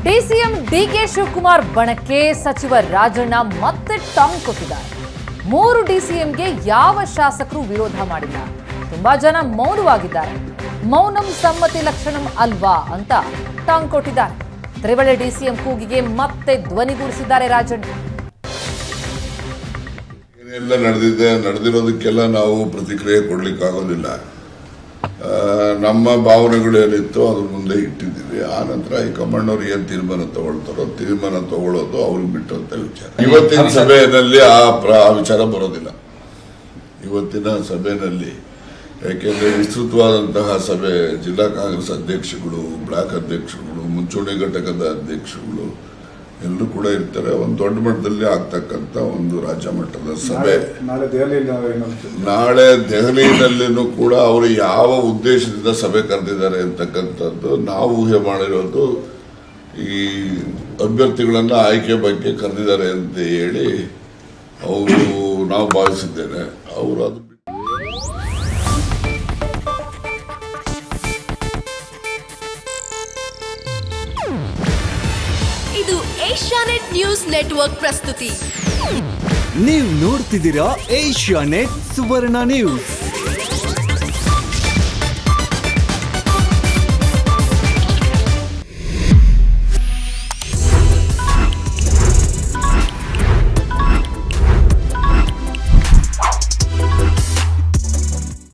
DCM DK Shivakumar ಬಣಕ್ಕೆ ಸಚಿವ ರಾಜಣ್ಣ ಮತ್ತೆ ಟಾಂಗ್ ಕೊಟ್ಟಿದ್ದಾರೆ. 3 ಡಿಸಿಎಂಗೆ ಯಾವ ಶಾಸಕರು ವಿರೋಧ ಮಾಡಿಲ್ಲ. ತುಂಬಾ ಜನ ಮೌನವಾಗಿದ್ದಾರೆ. ಮೌನಂ ಸಮ್ಮತಿ ಲಕ್ಷಣಂ ಅಲ್ವಾ ಅಂತ ಟಾಂಗ್ ಕೊಟ್ಟಿದ್ದಾರೆ. ತ್ರಿವಳಿ ಡಿಸಿಎಂ ಕೂಗಿಗೆ ಮತ್ತೆ ಧ್ವನಿಗೂಡಿಸಿದ್ದಾರೆ ರಾಜಣ್ಣ. ಏನೆಲ್ಲ ನಡೆದಿರೋದಕ್ಕೆಲ್ಲ ನಾವು ಪ್ರತಿಕ್ರಿಯೆ ಕೊಡ್ಲಿಕ್ಕಾಗೋದಿಲ್ಲ. ನಮ್ಮ ಭಾವನೆಗಳು ಏನಿತ್ತು ಅದ್ರ ಮುಂದೆ ಇಟ್ಟಿದ್ದೀವಿ. ಆ ನಂತರ ಹೈಕಮಾಂಡ್ ಅವ್ರು ಏನ್ ತೀರ್ಮಾನ ತಗೊಳ್ತಾರೋ ತೀರ್ಮಾನ ತಗೊಳ್ಳೋದು ಅವ್ರಿಗೆ ಬಿಟ್ಟಂತ ವಿಚಾರ. ಇವತ್ತಿನ ಸಭೆಯಲ್ಲಿ ಆ ವಿಚಾರ ಬರೋದಿಲ್ಲ. ಇವತ್ತಿನ ಸಭೆಯಲ್ಲಿ ಯಾಕೆಂದ್ರೆ ವಿಸ್ತೃತವಾದಂತಹ ಸಭೆ, ಜಿಲ್ಲಾ ಕಾಂಗ್ರೆಸ್ ಅಧ್ಯಕ್ಷಗಳು, ಬ್ಲಾಕ್ ಅಧ್ಯಕ್ಷಗಳು, ಮುಂಚೂಣಿ ಘಟಕದ ಅಧ್ಯಕ್ಷಗಳು ಎಲ್ಲರೂ ಕೂಡ ಇರ್ತಾರೆ. ಒಂದು ದೊಡ್ಡ ಮಟ್ಟದಲ್ಲಿ ಆಗ್ತಕ್ಕಂಥ ಒಂದು ರಾಜ್ಯ ಮಟ್ಟದ ಸಭೆ ನಾಳೆ ದೆಹಲಿಯಲ್ಲಿನೂ ಕೂಡ ಅವರು ಯಾವ ಉದ್ದೇಶದಿಂದ ಸಭೆ ಕರೆದಿದ್ದಾರೆ ಅಂತಕ್ಕಂಥದ್ದು ನಾವು ಊಹೆ ಮಾಡಿರೋದು ಈ ಅಭ್ಯರ್ಥಿಗಳನ್ನ ಆಯ್ಕೆ ಬಗ್ಗೆ ಕರೆದಿದ್ದಾರೆ ಅಂತ ಹೇಳಿ ಅವರು ನಾವು ಭಾವಿಸಿದ್ದೇನೆ. ಅವರು ಅದು ಇದು ಏಷ್ಯಾನೆಟ್ ನ್ಯೂಸ್ ನೆಟ್ವರ್ಕ್ ಪ್ರಸ್ತುತಿ. ನೀವು ನೋಡ್ತಿದ್ದೀರಾ ಏಷ್ಯಾನೆಟ್ ಸುವರ್ಣ ನ್ಯೂಸ್.